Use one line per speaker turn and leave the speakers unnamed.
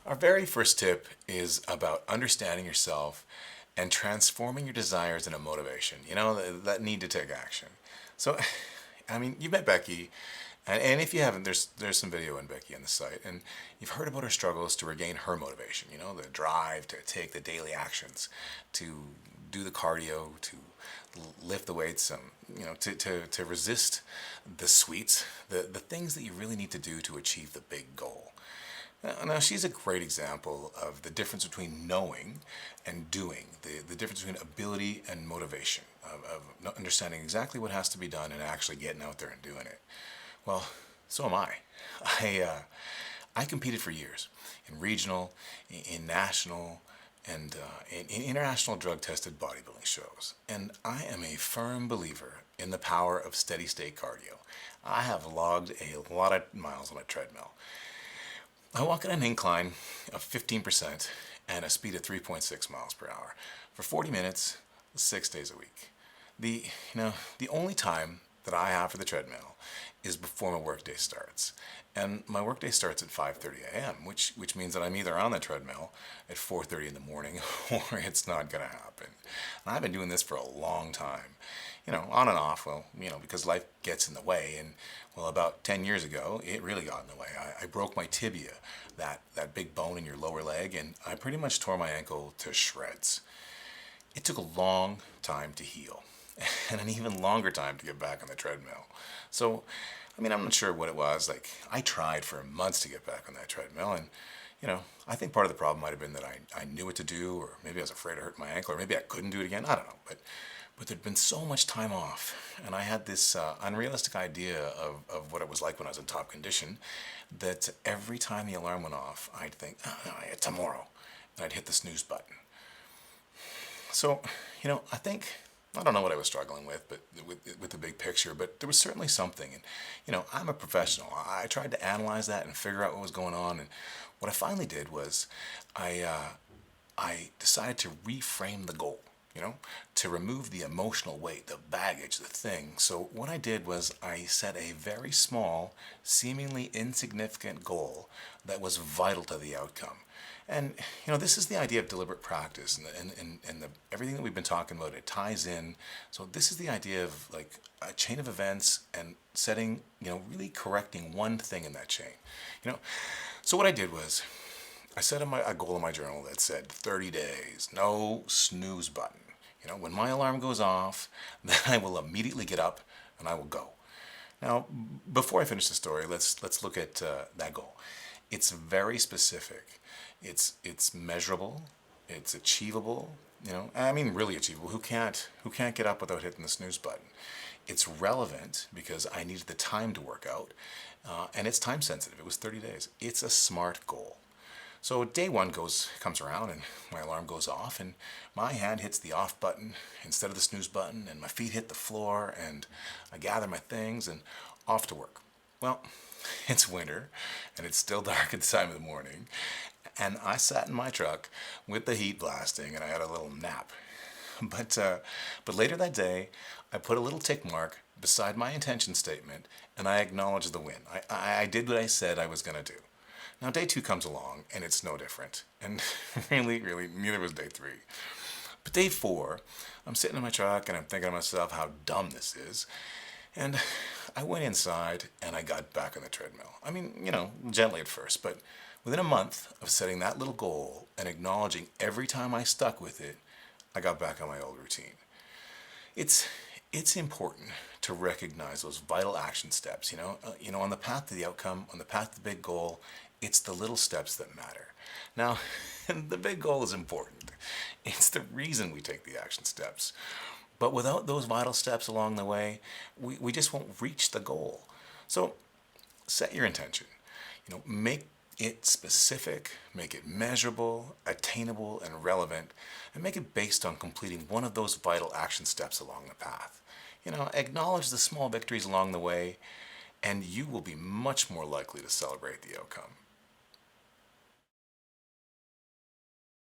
Our very first tip is about understanding yourself and transforming your desires into motivation, that need to take action. So, you met Becky, and if you haven't, there's some video on Becky on the site, and you've heard about her struggles to regain her motivation, the drive to take the daily actions, to do the cardio, to lift the weights, to resist the sweets, the things that you really need to do to achieve the big goal. Now, she's a great example of the difference between knowing and doing, the difference between ability and motivation, of understanding exactly what has to be done and actually getting out there and doing it. Well, so am I. I competed for years in regional, in national, and in international drug-tested bodybuilding shows. And I am a firm believer in the power of steady-state cardio. I have logged a lot of miles on a treadmill. I walk on an incline of 15% and a speed of 3.6 miles per hour for 40 minutes, 6 days a week. The only time that I have for the treadmill is before my workday starts. And my workday starts at 5:30 a.m., which means that I'm either on the treadmill at 4:30 in the morning or it's not going to happen. And I've been doing this for a long time, on and off, because life gets in the way. And, about 10 years ago, it really got in the way. I broke my tibia, that big bone in your lower leg, and I pretty much tore my ankle to shreds. It took a long time to heal and an even longer time to get back on the treadmill. So, I'm not sure what it was. I tried for months to get back on that treadmill, and, I think part of the problem might have been that I knew what to do, or maybe I was afraid to hurt my ankle, or maybe I couldn't do it again. I don't know. But there'd been so much time off, and I had this unrealistic idea of what it was like when I was in top condition, that every time the alarm went off, I'd think, oh, no, tomorrow, and I'd hit the snooze button. So, I don't know what I was struggling with, but with the big picture, but there was certainly something. And, I'm a professional. I tried to analyze that and figure out what was going on. And what I finally did was I decided to reframe the goal, to remove the emotional weight, the baggage, the thing. So what I did was I set a very small, seemingly insignificant goal that was vital to the outcome. And, this is the idea of deliberate practice, and everything that we've been talking about, it ties in. So this is the idea of a chain of events and setting, really correcting one thing in that chain. So what I did was I set a goal in my journal that said 30 days, no snooze button. When my alarm goes off, then I will immediately get up and I will go. Now, before I finish the story, let's look at that goal. It's very specific. It's measurable. It's achievable. Really achievable. Who can't get up without hitting the snooze button? It's relevant because I needed the time to work out, and it's time sensitive. It was 30 days. It's a SMART goal. So day one comes around, and my alarm goes off, and my hand hits the off button instead of the snooze button, and my feet hit the floor, and I gather my things and off to work. Well, it's winter, and it's still dark at the time of the morning, and I sat in my truck with the heat blasting, and I had a little nap. But later that day, I put a little tick mark beside my intention statement, and I acknowledged the win. I did what I said I was going to do. Now, day two comes along, and it's no different. And really, neither was day three. But day four, I'm sitting in my truck, and I'm thinking to myself how dumb this is. And I went inside, and I got back on the treadmill. Gently at first, but within a month of setting that little goal and acknowledging every time I stuck with it, I got back on my old routine. It's important to recognize those vital action steps, on the path to the outcome, on the path to the big goal. It's the little steps that matter. Now, the big goal is important. It's the reason we take the action steps. But without those vital steps along the way, we just won't reach the goal. So set your intention. Make it specific, make it measurable, attainable, and relevant, and make it based on completing one of those vital action steps along the path. Acknowledge the small victories along the way, and you will be much more likely to celebrate the outcome.